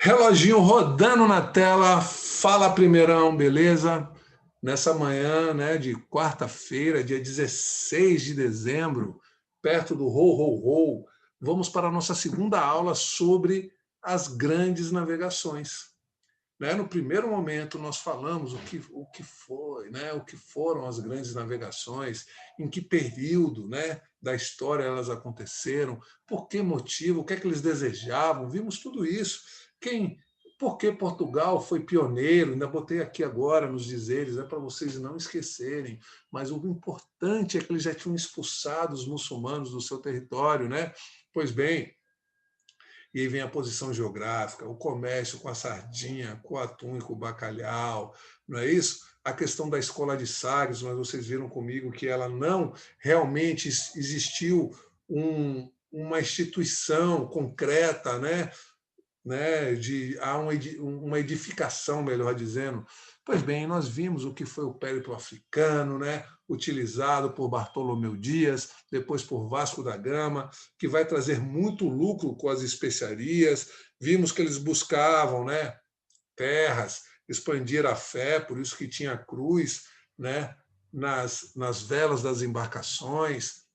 Reloginho rodando na tela. Fala, primeirão, beleza? Nessa manhã, né, de quarta-feira, dia 16 de dezembro, perto do Ho, vamos para a nossa segunda aula sobre as grandes navegações. Né? No primeiro momento, nós falamos o que foi, né? O que foram as grandes navegações, em que período, né, da história elas aconteceram, por que motivo, o que é que eles desejavam, vimos tudo isso. Por que Portugal foi pioneiro, ainda botei aqui agora nos dizeres, é para vocês não esquecerem, mas o importante é que eles já tinham expulsado os muçulmanos do seu território, né? Pois bem, e aí vem a posição geográfica, o comércio com a sardinha, com o atum e com o bacalhau, não é isso? A questão da escola de Sagres, mas vocês viram comigo que ela não realmente existiu uma instituição concreta, né, há uma edificação, melhor dizendo. Pois bem, nós vimos o que foi o périplo africano, né, utilizado por Bartolomeu Dias, depois por Vasco da Gama, que vai trazer muito lucro com as especiarias. Vimos que eles buscavam, né, terras, expandir a fé, por isso que tinha a cruz, né, nas velas das embarcações.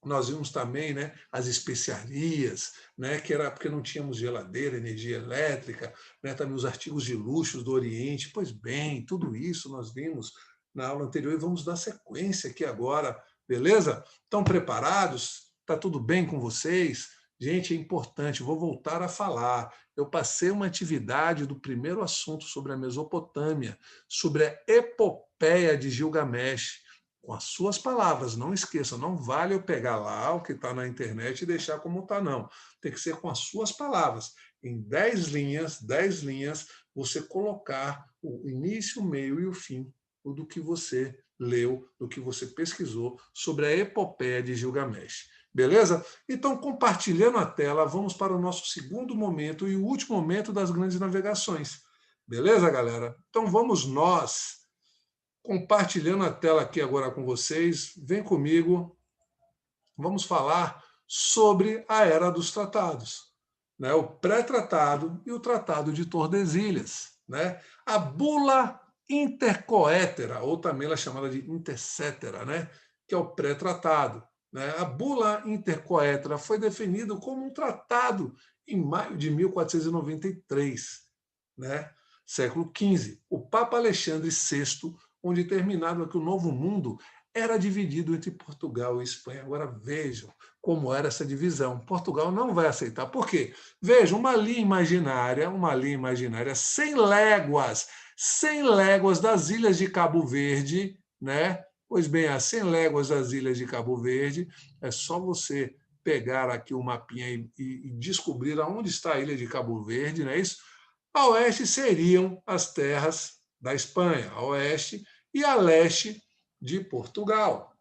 Nós vimos também, né, as especiarias, né, que era porque não tínhamos geladeira, energia elétrica, né, também os artigos de luxo do Oriente. Pois bem, tudo isso nós vimos na aula anterior e vamos dar sequência aqui agora, beleza? Estão preparados? Está tudo bem com vocês? Gente, é importante, vou voltar a falar. Eu passei uma atividade do primeiro assunto sobre a Mesopotâmia, sobre a epopeia de Gilgamesh, com as suas palavras, não esqueça, não vale eu pegar lá o que está na internet e deixar como está, não. Tem que ser com as suas palavras. Em 10 linhas, você colocar o início, o meio e o fim do que você leu, do que você pesquisou sobre a epopeia de Gilgamesh. Beleza? Então, compartilhando a tela, vamos para o nosso segundo momento e o último momento das grandes navegações. Beleza, galera? Então, vamos nós compartilhando a tela aqui agora com vocês. Vem comigo, vamos falar sobre a Era dos Tratados, né? O pré-tratado e o Tratado de Tordesilhas, né? A Bula Intercoetera, ou também ela é chamada de Intercetera, né? Que é o pré-tratado. Né? A Bula Intercoetera foi definido como um tratado em maio de 1493, né? Século XV. O Papa Alexandre VI, onde terminava que o Novo Mundo era dividido entre Portugal e Espanha. Agora vejam como era essa divisão. Portugal não vai aceitar. Por quê? Vejam, uma linha imaginária 100 léguas das ilhas de Cabo Verde, né? Pois bem, a 100 léguas das ilhas de Cabo Verde, é só você pegar aqui o mapinha e descobrir aonde está a ilha de Cabo Verde, não é isso? A oeste seriam as terras da Espanha, a oeste, e a leste de Portugal.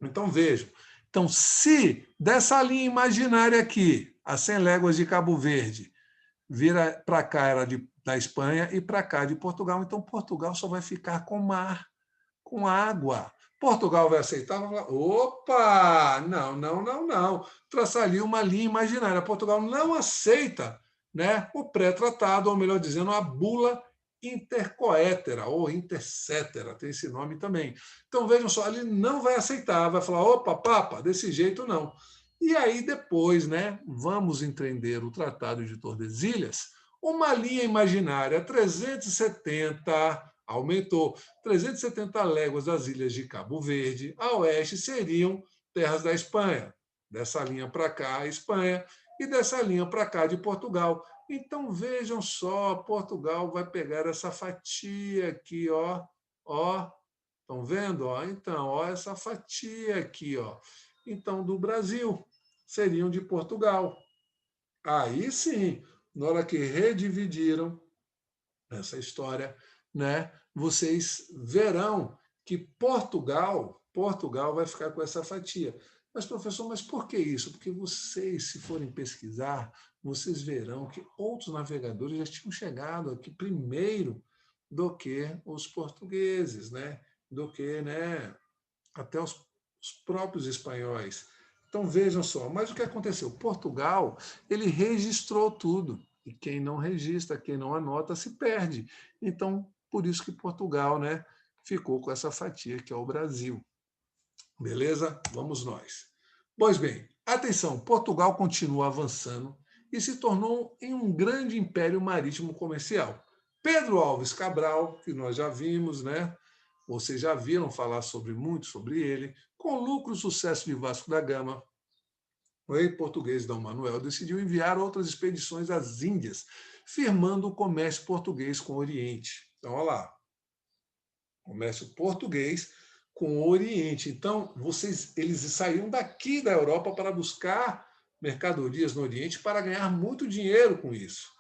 Então vejam, então se dessa linha imaginária aqui, a 100 léguas de Cabo Verde, vira para cá era da Espanha e para cá de Portugal, então Portugal só vai ficar com mar, com água. Portugal vai aceitar? Vai falar, opa, não, não, não, não. Traçar ali uma linha imaginária. Portugal não aceita, né, o pré-tratado, ou melhor dizendo, a bula intercoétera, ou intercetera, tem esse nome também. Então, vejam só, ele não vai aceitar, vai falar, opa, papa, desse jeito não. E aí depois, né, vamos entender o Tratado de Tordesilhas, uma linha imaginária 370 aumentou. 370 léguas das ilhas de Cabo Verde, a oeste seriam terras da Espanha. Dessa linha para cá, a Espanha, e dessa linha para cá, de Portugal. Então vejam só, Portugal vai pegar essa fatia aqui, ó. Estão vendo? Ó? Então, ó, essa fatia aqui, ó. Então, do Brasil, seriam de Portugal. Aí sim, na hora que redividiram essa história, né, vocês verão que Portugal vai ficar com essa fatia. Mas, professor, mas por que isso? Porque vocês, se forem pesquisar, vocês verão que outros navegadores já tinham chegado aqui primeiro do que os portugueses, né? Do que, né, até os próprios espanhóis. Então vejam só, mas o que aconteceu? Portugal, ele registrou tudo. E quem não registra, quem não anota, se perde. Então, por isso que Portugal, né, ficou com essa fatia, que é o Brasil. Beleza? Vamos nós. Pois bem, atenção, Portugal continua avançando e se tornou em um grande império marítimo comercial. Pedro Alves Cabral, que nós já vimos, né? Vocês já viram falar muito sobre ele, com lucro e sucesso de Vasco da Gama, o rei português Dom Manuel decidiu enviar outras expedições às Índias, firmando o comércio português com o Oriente. Então, olha lá, comércio português com o Oriente. Então, eles saíram daqui da Europa para buscar mercadorias no Oriente para ganhar muito dinheiro com isso.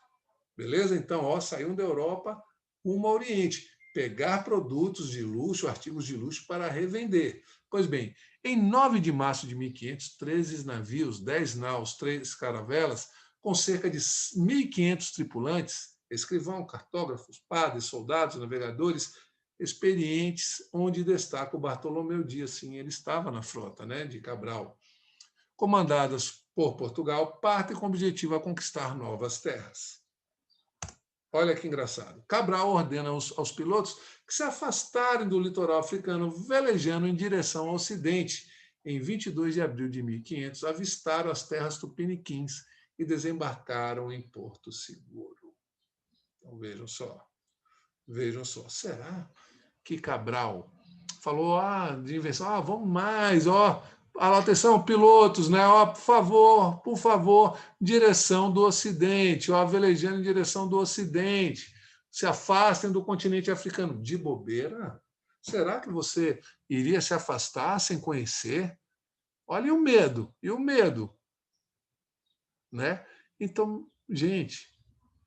Beleza? Então, saíram da Europa rumo ao Oriente, pegar produtos de luxo, artigos de luxo para revender. Pois bem, em 9 de março de 1500, 13 navios, 10 naus, 3 caravelas, com cerca de 1.500 tripulantes, escrivão, cartógrafos, padres, soldados, navegadores, experientes, onde destaca o Bartolomeu Dias, sim, ele estava na frota, né, de Cabral, comandadas por Portugal, partem com o objetivo a conquistar novas terras. Olha que engraçado. Cabral ordena aos pilotos que se afastarem do litoral africano, velejando em direção ao ocidente. Em 22 de abril de 1500, avistaram as terras tupiniquins e desembarcaram em Porto Seguro. Então, vejam só. Será que Cabral falou de invenção? Vamos mais, atenção, pilotos, né? Por favor, direção do Ocidente, velejando em direção do Ocidente. Se afastem do continente africano. De bobeira? Será que você iria se afastar sem conhecer? Olha, e o medo, né? Então, gente,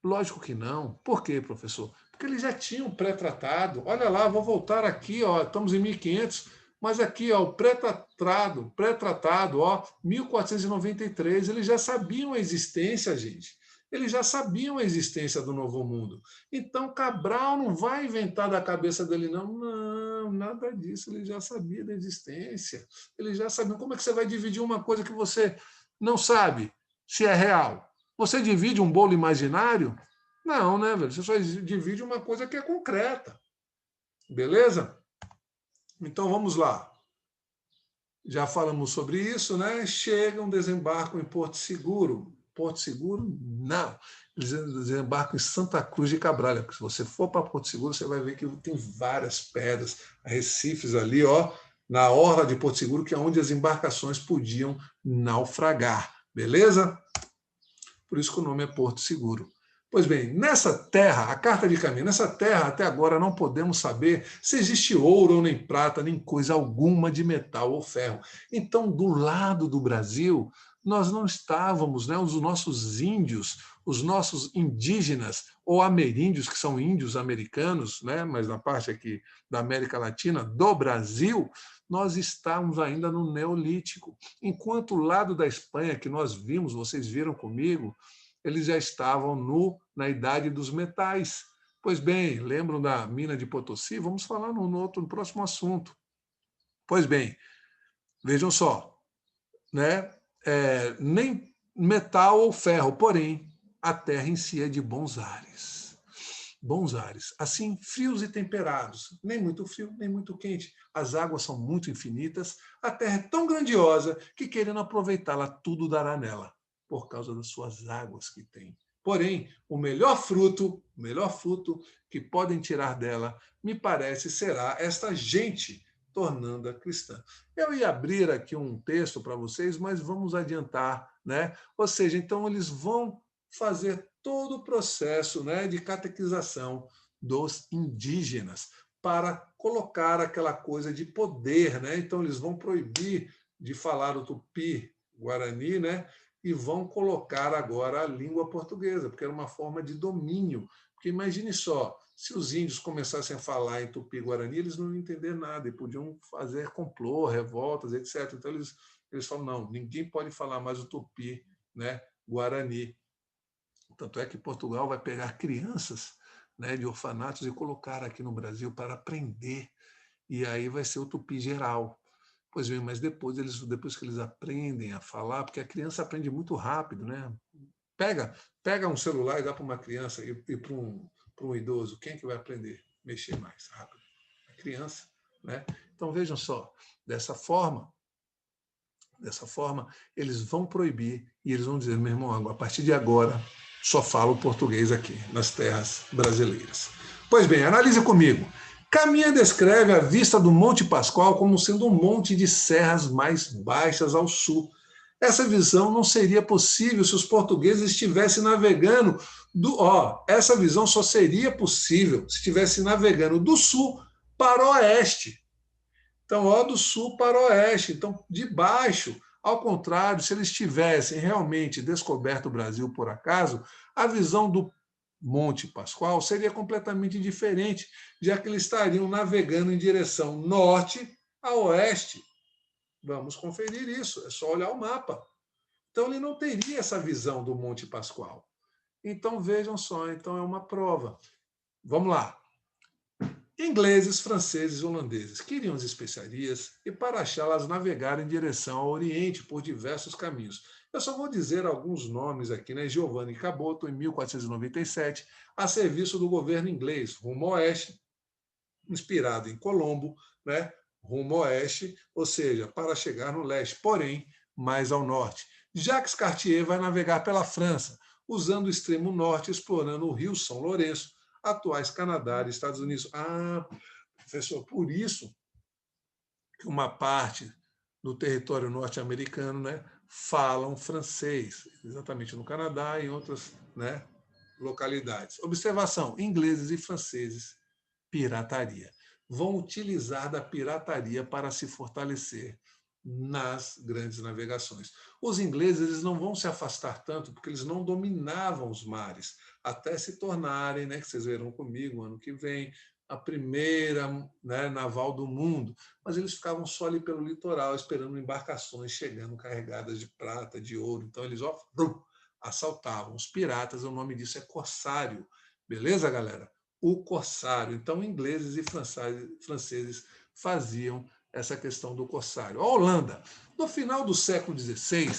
lógico que não. Por quê, professor? Porque eles já tinham pré-tratado. Olha lá, vou voltar aqui, estamos em 1500, mas aqui, o pré-tratado, 1493, eles já sabiam a existência, gente. Eles já sabiam a existência do Novo Mundo. Então, Cabral não vai inventar da cabeça dele, não. Não, nada disso. Ele já sabia da existência. Ele já sabia. Como é que você vai dividir uma coisa que você não sabe se é real? Você divide um bolo imaginário? Não, né, velho? Você só divide uma coisa que é concreta. Beleza? Então vamos lá. Já falamos sobre isso, né? Chegam, desembarcam em Porto Seguro. Porto Seguro? Não. Eles desembarcam em Santa Cruz de Cabral. Se você for para Porto Seguro, você vai ver que tem várias pedras, recifes ali, na orla de Porto Seguro, que é onde as embarcações podiam naufragar. Beleza? Por isso que o nome é Porto Seguro. Pois bem, nessa terra, a carta de caminho, nessa terra até agora não podemos saber se existe ouro ou nem prata, nem coisa alguma de metal ou ferro. Então, do lado do Brasil, nós não estávamos, né, os nossos índios, os nossos indígenas ou ameríndios, que são índios americanos, né, mas na parte aqui da América Latina, do Brasil, nós estávamos ainda no Neolítico. Enquanto o lado da Espanha, que nós vimos, vocês viram comigo, eles já estavam na idade dos metais. Pois bem, lembram da mina de Potosí? Vamos falar no próximo assunto. Pois bem, vejam só, né? Nem metal ou ferro, porém, a terra em si é de bons ares. Bons ares, assim, frios e temperados, nem muito frio, nem muito quente. As águas são muito infinitas, a terra é tão grandiosa que, querendo aproveitá-la, tudo dará nela, por causa das suas águas que tem. Porém, o melhor fruto que podem tirar dela, me parece, será esta gente tornando-a cristã. Eu ia abrir aqui um texto para vocês, mas vamos adiantar, né? Ou seja, então eles vão fazer todo o processo, né, de catequização dos indígenas para colocar aquela coisa de poder, né? Então eles vão proibir de falar o tupi-guarani, né? E vão colocar agora a língua portuguesa, porque era uma forma de domínio. Porque imagine só, se os índios começassem a falar em tupi-guarani, eles não iam entender nada e podiam fazer complô, revoltas, etc. Então eles falam, não, ninguém pode falar mais o tupi, né, guarani. Tanto é que Portugal vai pegar crianças, né, de orfanatos e colocar aqui no Brasil para aprender. E aí vai ser o tupi geral. Pois bem, mas depois que eles aprendem a falar, porque a criança aprende muito rápido, né? Pega um celular e dá para uma criança e para um idoso. Quem é que vai aprender a mexer mais rápido? A criança, né? Então, vejam só, dessa forma, eles vão proibir e eles vão dizer, meu irmão, a partir de agora, só falo português aqui, nas terras brasileiras. Pois bem, analise comigo. Caminha descreve a vista do Monte Pascoal como sendo um monte de serras mais baixas ao sul. Essa visão não seria possível se os portugueses estivessem navegando essa visão só seria possível se estivessem navegando do sul para o oeste. Então, do sul para o oeste. Então, de baixo, ao contrário, se eles tivessem realmente descoberto o Brasil por acaso, a visão do Monte Pascoal seria completamente diferente, já que eles estariam navegando em direção norte a oeste. Vamos conferir isso, é só olhar o mapa. Então, ele não teria essa visão do Monte Pascoal. Então, vejam só, então é uma prova. Vamos lá. Ingleses, franceses e holandeses queriam as especiarias e, para achá-las, navegaram em direção ao Oriente por diversos caminhos. Eu só vou dizer alguns nomes aqui, né? Giovanni Caboto, em 1497, a serviço do governo inglês, rumo ao oeste, inspirado em Colombo, né? Rumo ao oeste, ou seja, para chegar no leste, porém, mais ao norte. Jacques Cartier vai navegar pela França, usando o extremo norte, explorando o rio São Lourenço, atuais Canadá e Estados Unidos. Professor, por isso que uma parte do território norte-americano, né, falam francês, exatamente no Canadá e em outras, né, localidades. Observação: ingleses e franceses, pirataria. Vão utilizar da pirataria para se fortalecer nas grandes navegações. Os ingleses eles não vão se afastar tanto porque eles não dominavam os mares, até se tornarem, né, que vocês verão comigo ano que vem, a primeira, né, naval do mundo, mas eles ficavam só ali pelo litoral, esperando embarcações chegando carregadas de prata, de ouro. Então eles assaltavam. Os piratas, o nome disso é corsário. Beleza, galera? O corsário. Então, ingleses e franceses faziam essa questão do corsário. A Holanda, no final do século XVI,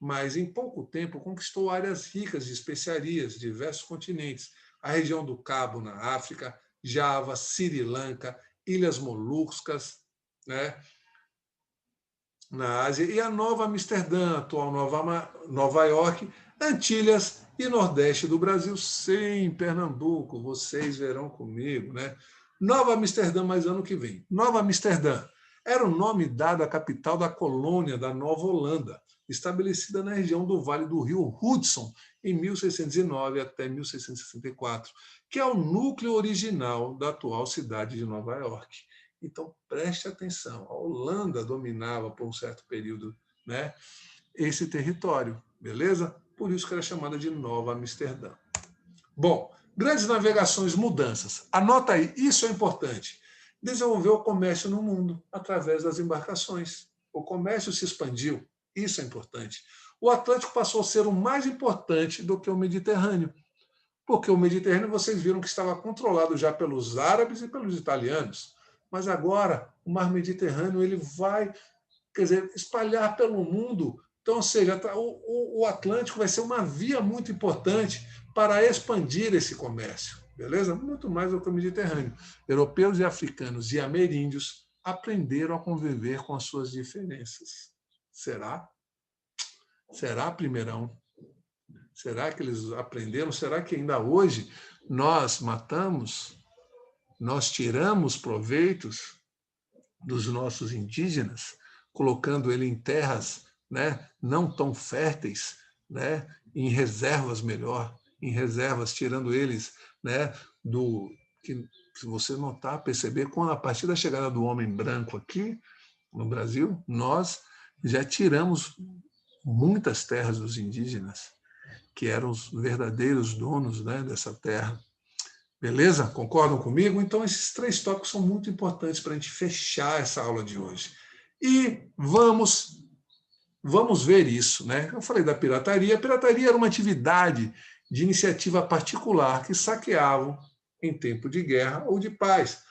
mas em pouco tempo, conquistou áreas ricas de especiarias de diversos continentes. A região do Cabo, na África, Java, Sri Lanka, Ilhas Molucas, né, na Ásia, e a Nova Amsterdã, atual Nova York, Antilhas e Nordeste do Brasil, sim, Pernambuco, vocês verão comigo, né? Nova Amsterdã, mais ano que vem. Nova Amsterdã era o nome dado à capital da colônia da Nova Holanda, estabelecida na região do Vale do Rio Hudson, em 1609 até 1664, que é o núcleo original da atual cidade de Nova York. Então, preste atenção, a Holanda dominava por um certo período, né, esse território, beleza? Por isso que era chamada de Nova Amsterdã. Bom, grandes navegações, mudanças. Anota aí, isso é importante. Desenvolveu o comércio no mundo através das embarcações. O comércio se expandiu, isso é importante. O Atlântico passou a ser o mais importante do que o Mediterrâneo, porque o Mediterrâneo, vocês viram que estava controlado já pelos árabes e pelos italianos. Mas agora, o mar Mediterrâneo ele vai, quer dizer, espalhar pelo mundo. Então, ou seja, o Atlântico vai ser uma via muito importante para expandir esse comércio, beleza? Muito mais do que o Mediterrâneo. Europeus e africanos e ameríndios aprenderam a conviver com as suas diferenças. Será? Será, primeirão? Será que eles aprenderam? Será que ainda hoje nós matamos, nós tiramos proveitos dos nossos indígenas, colocando ele em terras, né, não tão férteis, né, em reservas melhor, em reservas, tirando eles, né, do que, se você notar, perceber, quando a partir da chegada do homem branco aqui no Brasil, nós já tiramos muitas terras dos indígenas, que eram os verdadeiros donos, né, dessa terra. Beleza? Concordam comigo? Então, esses 3 tópicos são muito importantes para a gente fechar essa aula de hoje. E vamos ver isso, né? Eu falei da pirataria. A pirataria era uma atividade de iniciativa particular que saqueavam em tempo de guerra ou de paz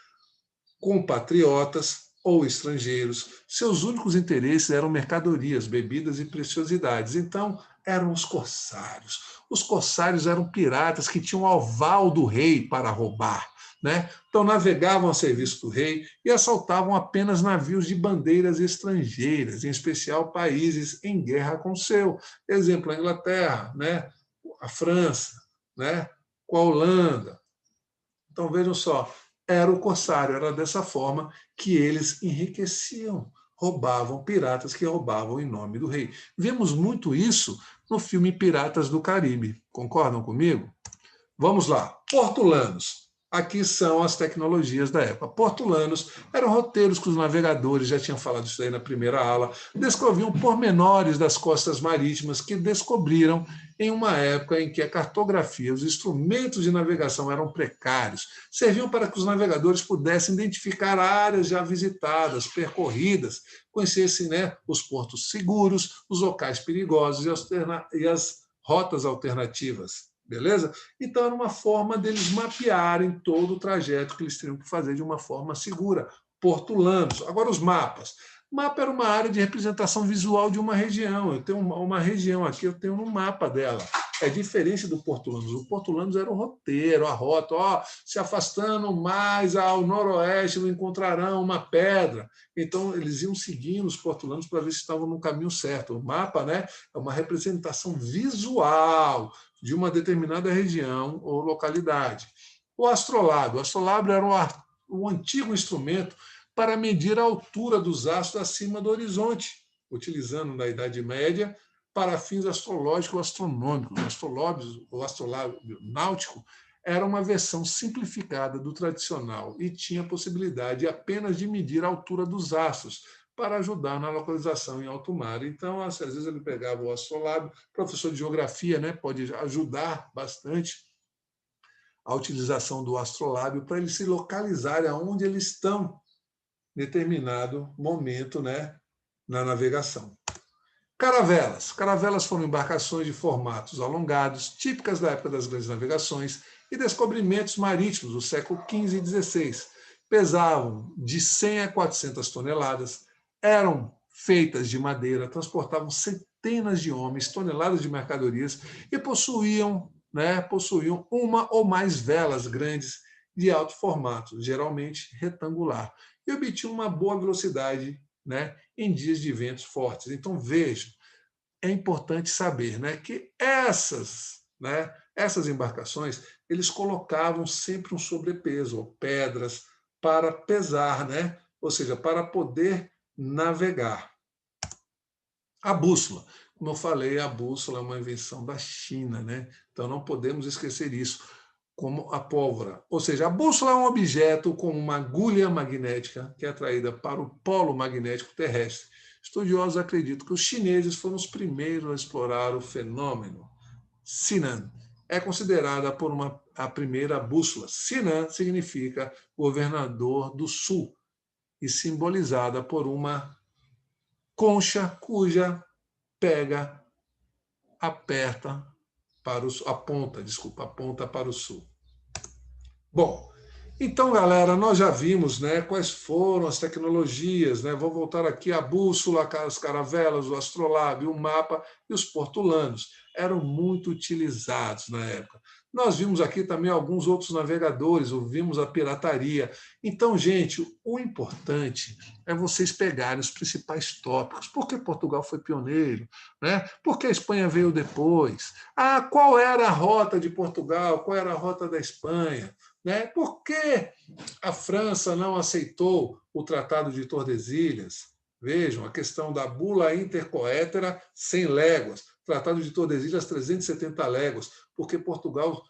compatriotas ou estrangeiros. Seus únicos interesses eram mercadorias, bebidas e preciosidades. Então, eram os corsários. Os corsários eram piratas que tinham aval do rei para roubar, né? Então, navegavam a serviço do rei e assaltavam apenas navios de bandeiras estrangeiras, em especial países em guerra com o seu. Exemplo, a Inglaterra, né? A França, né? Com a Holanda. Então, vejam só, era o corsário, era dessa forma que eles enriqueciam, roubavam, piratas que roubavam em nome do rei. Vemos muito isso no filme Piratas do Caribe. Concordam comigo? Vamos lá. Portulanos. Aqui são as tecnologias da época. Portulanos eram roteiros que os navegadores, já tinham falado isso aí na primeira aula, descreviam pormenores das costas marítimas que descobriram em uma época em que a cartografia, os instrumentos de navegação eram precários, serviam para que os navegadores pudessem identificar áreas já visitadas, percorridas, conhecessem, né, os portos seguros, os locais perigosos e as rotas alternativas. Beleza? Então, era uma forma deles mapearem todo o trajeto que eles teriam que fazer de uma forma segura. Portulanos. Agora, os mapas. Mapa era uma área de representação visual de uma região. Eu tenho uma região aqui, eu tenho um mapa dela. É diferente do Portulanos. O Portulanos era o roteiro, a rota. Ó, se afastando mais ao noroeste, encontrarão uma pedra. Então, eles iam seguindo os Portulanos para ver se estavam no caminho certo. O mapa, né, é uma representação visual de uma determinada região ou localidade. O astrolábio. O astrolábio era um antigo instrumento para medir a altura dos astros acima do horizonte, utilizando na Idade Média para fins astrológicos ou astronômicos. O astrolábio náutico era uma versão simplificada do tradicional e tinha a possibilidade apenas de medir a altura dos astros, para ajudar na localização em alto mar. Então, às vezes ele pegava o astrolábio, professor de geografia, né, pode ajudar bastante a utilização do astrolábio para eles se localizarem aonde eles estão em determinado momento, né, na navegação. Caravelas. Caravelas foram embarcações de formatos alongados, típicas da época das grandes navegações e descobrimentos marítimos do século XV e XVI. Pesavam de 100 a 400 toneladas, eram feitas de madeira, transportavam centenas de homens, toneladas de mercadorias e possuíam uma ou mais velas grandes de alto formato, geralmente retangular, e obtinham uma boa velocidade, né, em dias de ventos fortes. Então, vejam, é importante saber, né, que essas embarcações, eles colocavam sempre um sobrepeso, ou pedras, para pesar, né, ou seja, para poder navegar. A bússola. Como eu falei, a bússola é uma invenção da China, né? Então não podemos esquecer isso, como a pólvora. Ou seja, a bússola é um objeto com uma agulha magnética que é atraída para o polo magnético terrestre. Estudiosos acreditam que os chineses foram os primeiros a explorar o fenômeno. Sinan é considerada a primeira bússola. Sinan significa governador do sul e simbolizada por uma concha cuja pega, aperta para aponta para o sul. Bom, então, galera, nós já vimos, né, quais foram as tecnologias, né? Vou voltar aqui a bússola, as caravelas, o astrolábio, o mapa e os portulanos. Eram muito utilizados na época. Nós vimos aqui também alguns outros navegadores, ouvimos a pirataria. Então, gente, o importante é vocês pegarem os principais tópicos. Por que Portugal foi pioneiro? Né? Por que a Espanha veio depois? Ah, qual era a rota de Portugal? Qual era a rota da Espanha? Né? Por que a França não aceitou o Tratado de Tordesilhas? Vejam, a questão da bula intercoétera 100 léguas, Tratado de Tordesilhas 370 léguas, porque Portugal,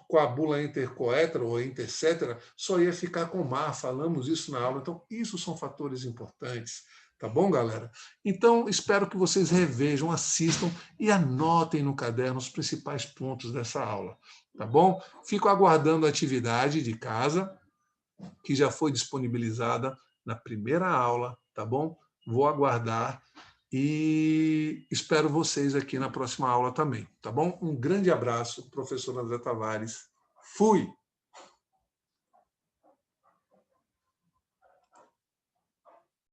com a bula intercoétera ou intercétera, só ia ficar com o mar, falamos isso na aula. Então, isso são fatores importantes. Tá bom, galera? Então, espero que vocês revejam, assistam e anotem no caderno os principais pontos dessa aula. Tá bom? Fico aguardando a atividade de casa, que já foi disponibilizada na primeira aula, tá bom? Vou aguardar e espero vocês aqui na próxima aula também, tá bom? Um grande abraço, professor André Tavares. Fui!